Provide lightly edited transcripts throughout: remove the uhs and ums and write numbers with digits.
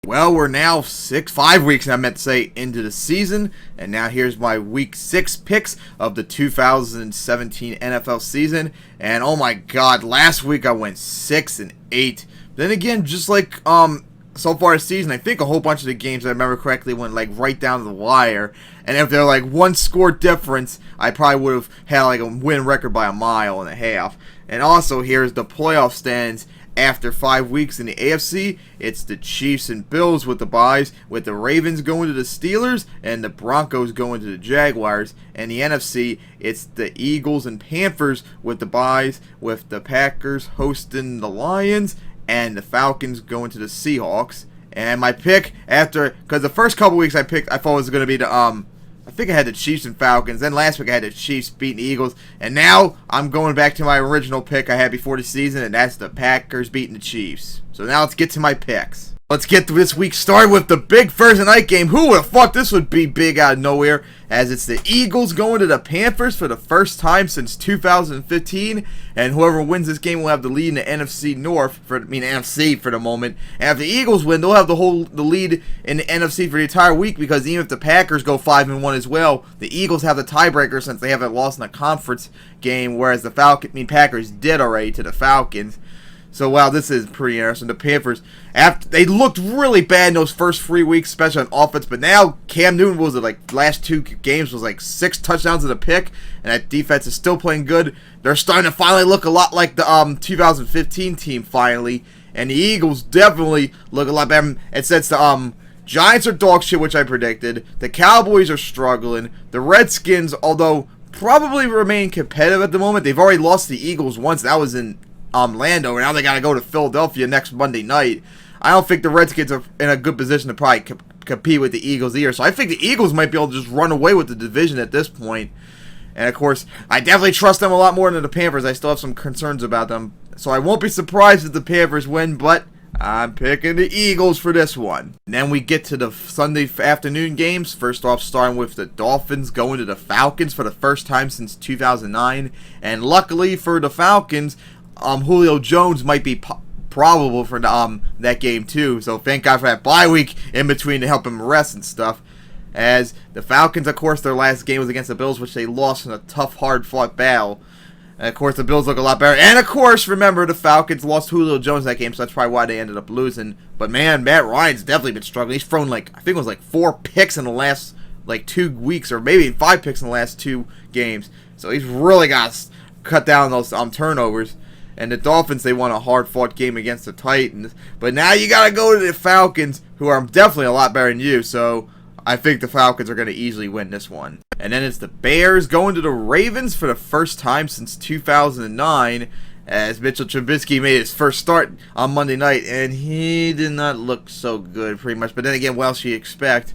Well, we're now 5 weeks, I meant to say, into the season, and now here's my Week 6 picks of the 2017 NFL season. And oh my God, last week I went 6-8. Then again, just like so far this season, I think a whole bunch of the games, if I remember correctly, went like right down to the wire. And if they're like one score difference, I probably would have had like a win record by 1.5 miles. And also, here's the playoff stands. After 5 weeks in the AFC, it's the Chiefs and Bills with the byes, with the Ravens going to the Steelers and the Broncos going to the Jaguars. And the NFC, it's the Eagles and Panthers with the byes, with the Packers hosting the Lions and the Falcons going to the Seahawks. And my pick because the first couple weeks I thought it was going to be the I think I had the Chiefs and Falcons. Then last week I had the Chiefs beating the Eagles. And now I'm going back to my original pick I had before the season, and that's the Packers beating the Chiefs. So now let's get to my picks. Let's get this week started with the big Thursday night game. Who would have thought this would be big out of nowhere? As it's the Eagles going to the Panthers for the first time since 2015. And whoever wins this game will have the lead in the NFC North, NFC for the moment. And if the Eagles win, they'll have the lead in the NFC for the entire week, because even if the Packers go 5-1 as well, the Eagles have the tiebreaker since they haven't lost in a conference game, whereas the Packers did already to the Falcons. So, wow, this is pretty interesting. The Panthers, they looked really bad in those first 3 weeks, especially on offense. But now, Cam Newton last 2 games was like 6 touchdowns and a pick. And that defense is still playing good. They're starting to finally look a lot like the 2015 team, finally. And the Eagles definitely look a lot better. And since the Giants are dog shit, which I predicted, the Cowboys are struggling. The Redskins, although probably remain competitive at the moment, they've already lost the Eagles once. That was in Landover. Now they got to go to Philadelphia next Monday night. I don't think the Redskins are in a good position to probably compete with the Eagles either. So I think the Eagles might be able to just run away with the division at this point. And of course, I definitely trust them a lot more than the Panthers. I still have some concerns about them. So I won't be surprised if the Panthers win, but I'm picking the Eagles for this one. And then we get to the Sunday afternoon games. First off, starting with the Dolphins going to the Falcons for the first time since 2009. And luckily for the Falcons, Julio Jones might be probable for that game too. So thank God for that bye week in between to help him rest and stuff. As the Falcons, of course, their last game was against the Bills, which they lost in a tough, hard-fought battle. And of course, the Bills look a lot better. And of course, remember, the Falcons lost Julio Jones that game, so that's probably why they ended up losing. But man, Matt Ryan's definitely been struggling. He's thrown I think it was 4 picks in the last 2 weeks, or maybe 5 picks in the last 2 games. So he's really got to cut down those turnovers. And the Dolphins, they won a hard-fought game against the Titans. But now you got to go to the Falcons, who are definitely a lot better than you. So I think the Falcons are going to easily win this one. And then it's the Bears going to the Ravens for the first time since 2009. As Mitchell Trubisky made his first start on Monday night. And he did not look so good, pretty much. But then again, what else do you expect?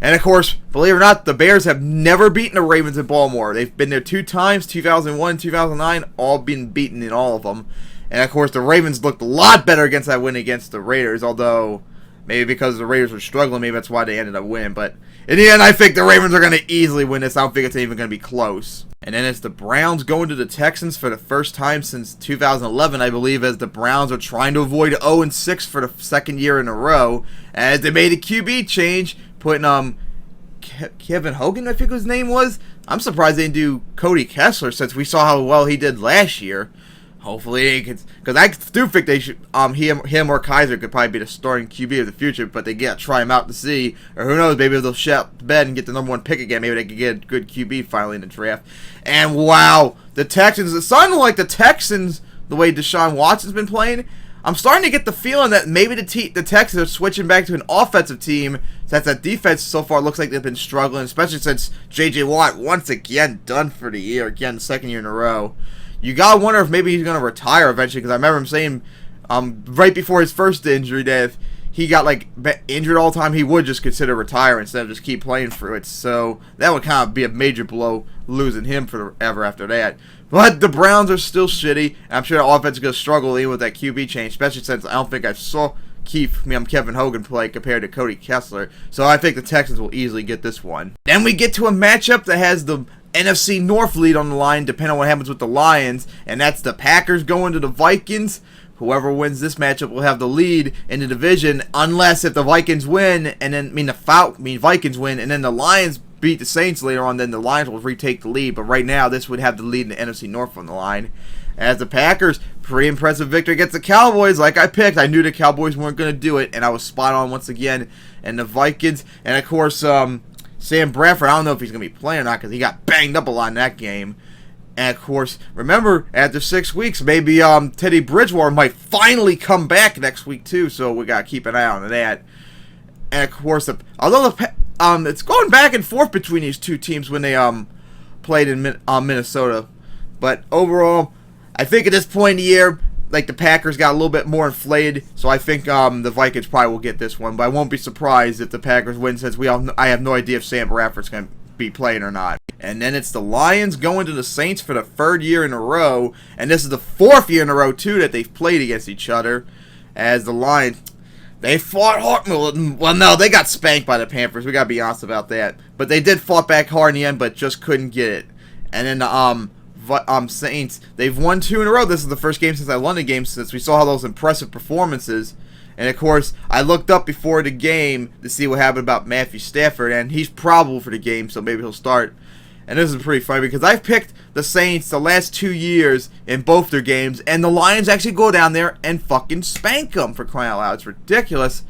And of course, believe it or not, the Bears have never beaten the Ravens in Baltimore. They've been there 2 times, 2001, 2009, all been beaten in all of them. And of course, the Ravens looked a lot better against that win against the Raiders, although maybe because the Raiders were struggling, maybe that's why they ended up winning. But in the end, I think the Ravens are going to easily win this. I don't think it's even going to be close. And then it's the Browns going to the Texans for the first time since 2011, I believe, as the Browns are trying to avoid 0-6 for the second year in a row, as they made a QB change, putting Kevin Hogan, I think his name was. I'm surprised they didn't do Cody Kessler, since we saw how well he did last year. Hopefully they could, because I do think they should, him or Kaiser could probably be the starting QB of the future, but they gotta try him out to see, or who knows, maybe they'll shut the bed and get the number 1 pick again. Maybe they could get a good QB finally in the draft. And wow, the Texans, it's sounding like the Texans, the way Deshaun Watson's been playing. I'm starting to get the feeling that maybe the Texans are switching back to an offensive team, since that defense so far looks like they've been struggling, especially since J.J. Watt once again done for the year, again, 2nd year in a row. You gotta wonder if maybe he's gonna retire eventually, because I remember him saying right before his first injury that if he got injured all the time, he would just consider retiring instead of just keep playing through it. So that would kind of be a major blow, losing him forever after that. But the Browns are still shitty. I'm sure the offense is gonna struggle even with that QB change, especially since I don't think I saw Kevin Hogan play compared to Cody Kessler. So I think the Texans will easily get this one. Then we get to a matchup that has the NFC North lead on the line, depending on what happens with the Lions, and that's the Packers going to the Vikings, whoever wins this matchup will have the lead in the division, unless if the Vikings win, and then Vikings win, and then the Lions beat the Saints later on, then the Lions will retake the lead. But right now, this would have the lead in the NFC North on the line. As the Packers, pretty impressive victory against the Cowboys, like I picked. I knew the Cowboys weren't going to do it, and I was spot on once again. And the Vikings, and of course, Sam Bradford, I don't know if he's going to be playing or not because he got banged up a lot in that game. And of course, remember, after 6 weeks, maybe Teddy Bridgewater might finally come back next week too, so we got to keep an eye on that. And of course, although it's going back and forth between these two teams when they played in Minnesota, but overall, I think at this point in the year, like the Packers got a little bit more inflated, so I think the Vikings probably will get this one. But I won't be surprised if the Packers win, since I have no idea if Sam Bradford's going to be playing or not. And then it's the Lions going to the Saints for the 3rd year in a row, and this is the 4th year in a row too that they've played against each other. As the Lions, they fought hard. Well, no, they got spanked by the Panthers. We gotta be honest about that. But they did fought back hard in the end, but just couldn't get it. And then the Saints, they've won 2 in a row. This is the first game since I won the game, since we saw how those impressive performances. And of course, I looked up before the game to see what happened about Matthew Stafford, and he's probable for the game, so maybe he'll start. And this is pretty funny because I've picked the Saints the last 2 years in both their games, and the Lions actually go down there and fucking spank them, for crying out loud. It's ridiculous.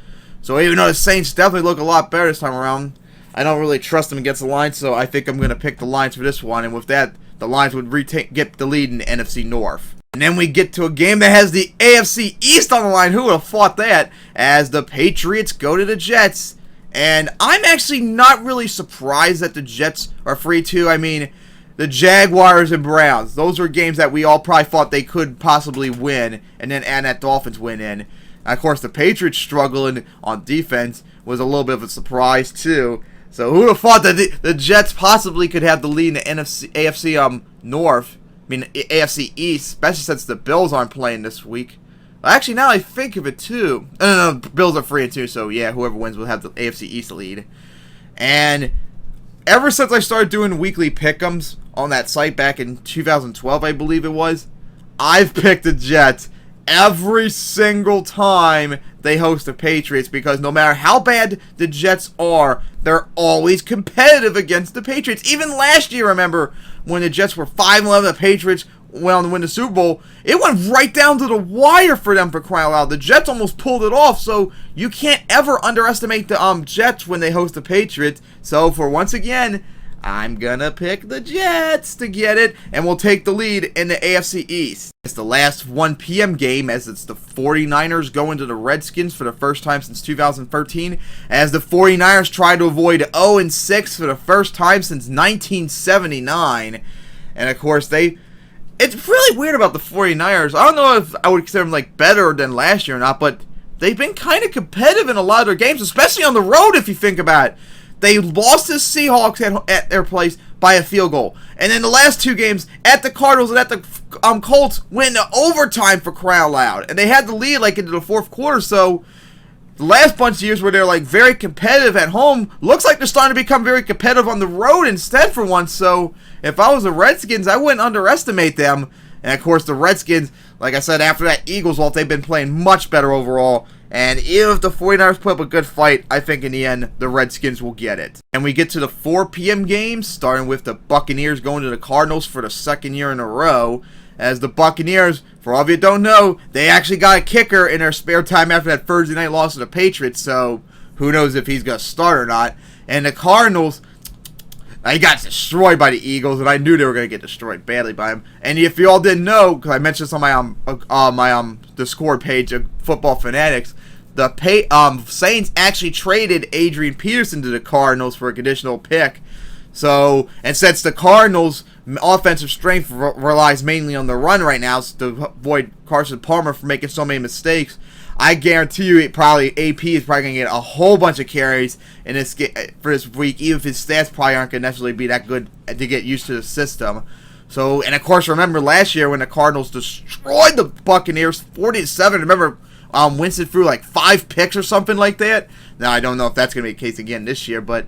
So even though the Saints definitely look a lot better this time around, I don't really trust them against the Lions, so I think I'm going to pick the Lions for this one. And with that, the Lions would get the lead in the NFC North. And then we get to a game that has the AFC East on the line. Who would have thought that? As the Patriots go to the Jets. And I'm actually not really surprised that the Jets are 3-2. I mean, the Jaguars and Browns, those were games that we all probably thought they could possibly win, and then add that Dolphins win in. And of course, the Patriots struggling on defense was a little bit of a surprise too. So who would have thought that the Jets possibly could have the lead in the AFC North? I mean, AFC East, especially since the Bills aren't playing this week. Actually, now I think of it too. No, Bills are 3-2, so yeah, whoever wins will have the AFC East lead. And ever since I started doing weekly pick'ems on that site back in 2012, I believe it was, I've picked the Jets every single time they host the Patriots, because no matter how bad the Jets are, they're always competitive against the Patriots. Even last year, remember, when the Jets were 5-11, the Patriots went on to win the Super Bowl, it went right down to the wire for them, for crying out loud. The Jets almost pulled it off, so you can't ever underestimate the Jets when they host the Patriots. So for once again, I'm gonna pick the Jets to get it, and we'll take the lead in the AFC East. It's the last 1 p.m. game, as it's the 49ers going to the Redskins for the first time since 2013, as the 49ers try to avoid 0-6 for the first time since 1979. And of course, it's really weird about the 49ers. I don't know if I would consider them like better than last year or not, but they've been kind of competitive in a lot of their games, especially on the road if you think about it. They lost to Seahawks at their place by a field goal. And then the last 2 games at the Cardinals and at the Colts went into overtime, for crying out loud. And they had the lead like into the 4th quarter, so the last bunch of years where they're like very competitive at home, looks like they're starting to become very competitive on the road instead for once. So if I was the Redskins, I wouldn't underestimate them. And of course the Redskins, like I said, after that Eagles loss, they've been playing much better overall. And even if the 49ers put up a good fight, I think in the end, the Redskins will get it. And we get to the 4 p.m. games, starting with the Buccaneers going to the Cardinals for the 2nd year in a row. As the Buccaneers, for all of you who don't know, they actually got a kicker in their spare time after that Thursday night loss to the Patriots. So who knows if he's going to start or not. And the Cardinals, he got destroyed by the Eagles, and I knew they were going to get destroyed badly by him. And if you all didn't know, because I mentioned this on my Discord page of Football Fanatics, the Saints actually traded Adrian Peterson to the Cardinals for a conditional pick. So, and since the Cardinals' offensive strength relies mainly on the run right now, to avoid Carson Palmer from making so many mistakes, I guarantee you AP is probably going to get a whole bunch of carries in this for this week, even if his stats probably aren't going to necessarily be that good to get used to the system. So, and of course, remember last year when the Cardinals destroyed the Buccaneers 40-7. Remember, Winston threw like 5 picks or something like that. Now, I don't know if that's going to be the case again this year, but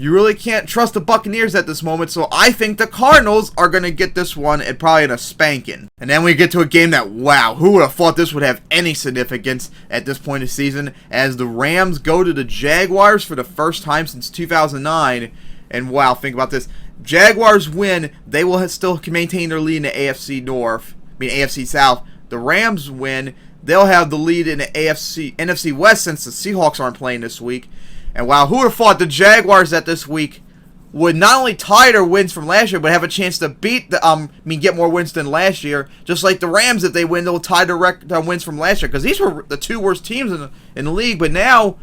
you really can't trust the Buccaneers at this moment, so I think the Cardinals are going to get this one and probably in a spanking. And then we get to a game that, wow, who would have thought this would have any significance at this point of the season, as the Rams go to the Jaguars for the first time since 2009. And wow, think about this. Jaguars win, they will still maintain their lead in the AFC South. The Rams win, they'll have the lead in the NFC West since the Seahawks aren't playing this week. And wow, who would have thought the Jaguars that this week would not only tie their wins from last year, but have a chance to beat get more wins than last year. Just like the Rams, if they win, they'll tie their wins from last year, because these were the two worst teams in the league. But now,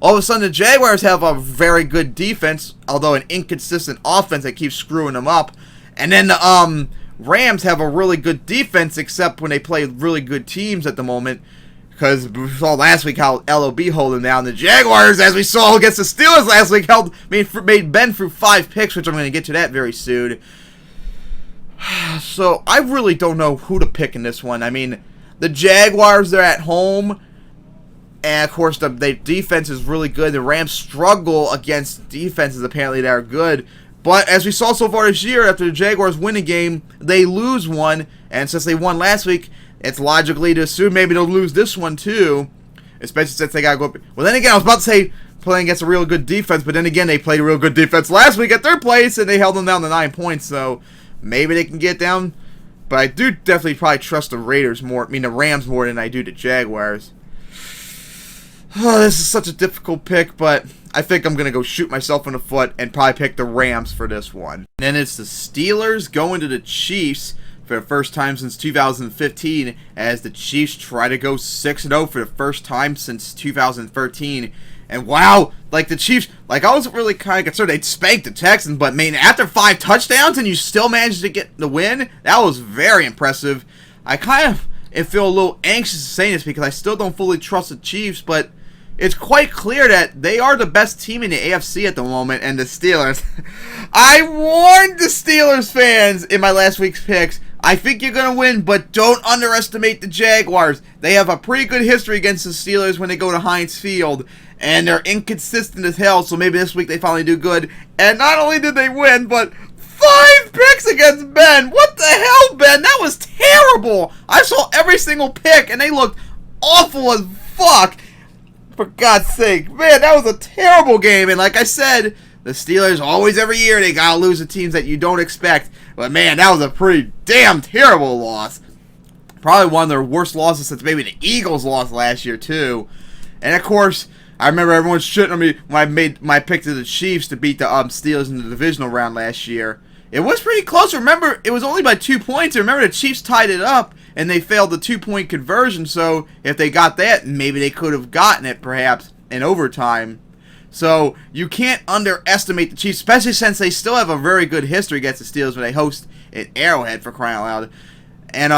all of a sudden, the Jaguars have a very good defense, although an inconsistent offense that keeps screwing them up. And then the Rams have a really good defense, except when they play really good teams at the moment. Because we saw last week how LOB hold them down. The Jaguars, as we saw against the Steelers last week, made Ben through 5 picks, which I'm going to get to that very soon. So I really don't know who to pick in this one. I mean, the Jaguars, they're at home. And, of course, the defense is really good. The Rams struggle against defenses, apparently, that are good. But as we saw so far this year, after the Jaguars win a game, they lose one. And since they won last week, it's logically to assume maybe they'll lose this one too, especially since they got to go up. Well, then again, I was about to say playing against a real good defense, but then again, they played a real good defense last week at third place, and they held them down to 9 points, so maybe they can get down. But I do definitely probably trust the the Rams more than I do the Jaguars. Oh, this is such a difficult pick, but I think I'm going to go shoot myself in the foot and probably pick the Rams for this one. And then it's the Steelers going to the Chiefs for the first time since 2015, as the Chiefs try to go 6-0 for the first time since 2013. And wow, like the Chiefs, like I was really kind of concerned they'd spank the Texans, but man, after 5 touchdowns and you still managed to get the win, that was very impressive. I kind of feel a little anxious saying this because I still don't fully trust the Chiefs, but it's quite clear that they are the best team in the AFC at the moment, and the Steelers. I warned the Steelers fans in my last week's picks. I think you're going to win, but don't underestimate the Jaguars. They have a pretty good history against the Steelers when they go to Heinz Field, and they're inconsistent as hell, so maybe this week they finally do good. And not only did they win, but 5 picks against Ben. What the hell, Ben? That was terrible. I saw every single pick, and they looked awful as fuck. For God's sake. Man, that was a terrible game. And like I said, the Steelers always every year they gotta lose to teams that you don't expect. But man, that was a pretty damn terrible loss. Probably one of their worst losses since maybe the Eagles lost last year too. And of course, I remember everyone shitting on me when I made my pick to the Chiefs to beat the Steelers in the divisional round last year. It was pretty close. Remember, it was only by 2 points. Remember, the Chiefs tied it up, and they failed the 2-point conversion. So if they got that, maybe they could have gotten it, perhaps, in overtime. So you can't underestimate the Chiefs, especially since they still have a very good history against the Steelers when they host at Arrowhead, for crying out loud. And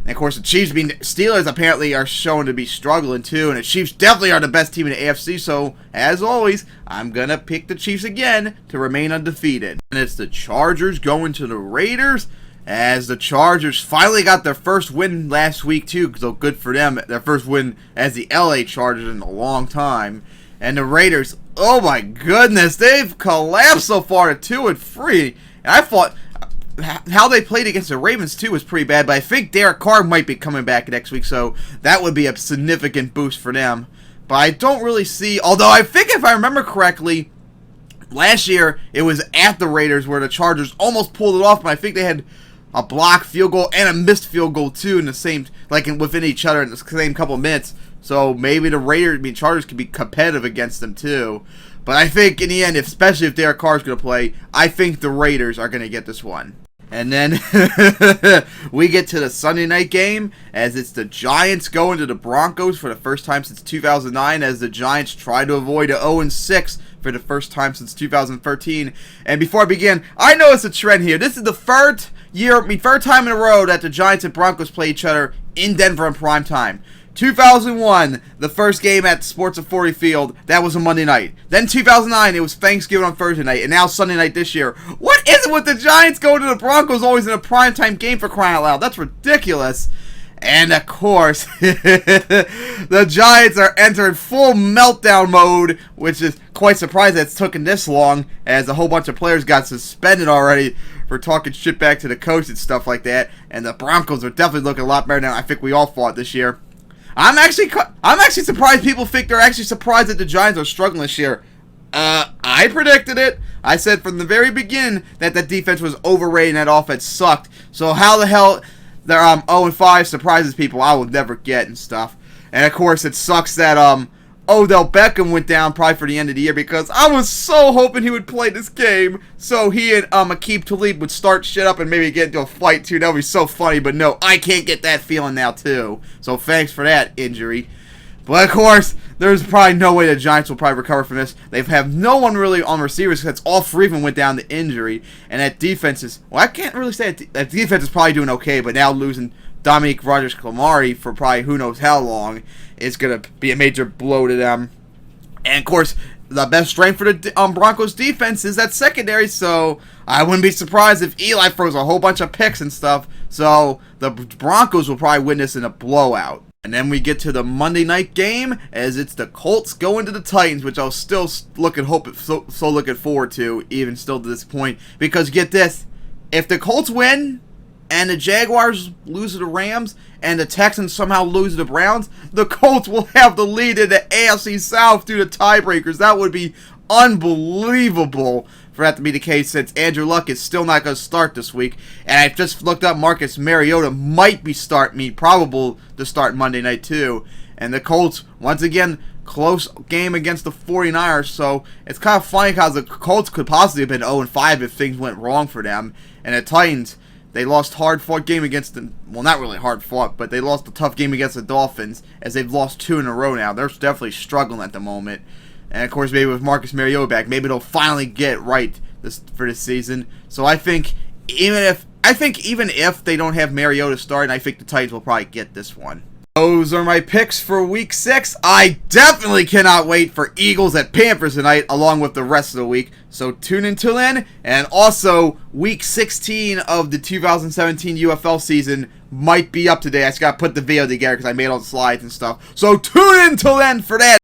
of course, the Steelers apparently are shown to be struggling too, and the Chiefs definitely are the best team in the AFC, so, as always, I'm going to pick the Chiefs again to remain undefeated. And it's the Chargers going to the Raiders, as the Chargers finally got their first win last week too, so good for them, their first win as the LA Chargers in a long time. And the Raiders, oh my goodness, they've collapsed so far to 2-3, and I thought how they played against the Ravens too was pretty bad, but I think Derek Carr might be coming back next week, so that would be a significant boost for them. But I don't really see, although I think if I remember correctly, last year it was at the Raiders where the Chargers almost pulled it off, but I think they had a blocked field goal and a missed field goal too in the same, within each other in the same couple of minutes. So maybe the Chargers could be competitive against them too. But I think in the end, especially if Derek Carr is going to play, I think the Raiders are going to get this one. And then we get to the Sunday night game, as it's the Giants going to the Broncos for the first time since 2009, as the Giants try to avoid a 0-6 for the first time since 2013. And before I begin, I know it's a trend here. This is the third time in a row that the Giants and Broncos play each other in Denver in prime time. 2001, the first game at Sports Authority Field, that was a Monday night. Then 2009, it was Thanksgiving on Thursday night, and now Sunday night this year. What is it with the Giants going to the Broncos always in a primetime game, for crying out loud? That's ridiculous. And of course, the Giants are entering full meltdown mode, which is quite surprising that it's taken this long, as a whole bunch of players got suspended already for talking shit back to the coach and stuff like that. And the Broncos are definitely looking a lot better than I think we all thought this year. I'm actually surprised people think they're actually surprised that the Giants are struggling this year. I predicted it. I said from the very beginning that the defense was overrated and that offense sucked. So how the hell they're 0-5 surprises people I will never get and stuff. And of course it sucks that Odell Beckham went down probably for the end of the year, because I was so hoping he would play this game so he and Aqib Talib would start shit up and maybe get into a fight too. That would be so funny, but no, I can't get that feeling now too. So thanks for that injury. But of course, there's probably no way the Giants will probably recover from this. They have no one really on receivers because all three of them went down to injury. And that defense is, well, I can't really say that defense is probably doing okay, but now losing Dominique Rodgers-Cromartie for probably who knows how long is going to be a major blow to them. And of course, the best strength for the Broncos defense is that secondary, so I wouldn't be surprised if Eli throws a whole bunch of picks and stuff. So the Broncos will probably win this in a blowout. And then we get to the Monday night game, as it's the Colts going to the Titans, which I was still looking forward to, even still to this point. Because get this, if the Colts win, and the Jaguars lose to the Rams, and the Texans somehow lose to the Browns, the Colts will have the lead in the AFC South due to tiebreakers. That would be unbelievable for that to be the case, since Andrew Luck is still not going to start this week. And I've just looked up, Marcus Mariota might be probable to start Monday night too. And the Colts, once again, close game against the 49ers, so it's kind of funny because the Colts could possibly have been 0-5 if things went wrong for them. And the Titans, they lost hard-fought game against the, well, not really hard-fought, but they lost a tough game against the Dolphins, as they've lost 2 in a row now. They're definitely struggling at the moment. And of course, maybe with Marcus Mariota back, maybe they'll finally get right for this season. So I think even if they don't have Mariota starting, I think the Titans will probably get this one. Those are my picks for Week 6. I definitely cannot wait for Eagles at Panthers tonight, along with the rest of the week. So tune in till then. And also, Week 16 of the 2017 UFL season might be up today. I just got to put the video together because I made all the slides and stuff. So tune in till then for that.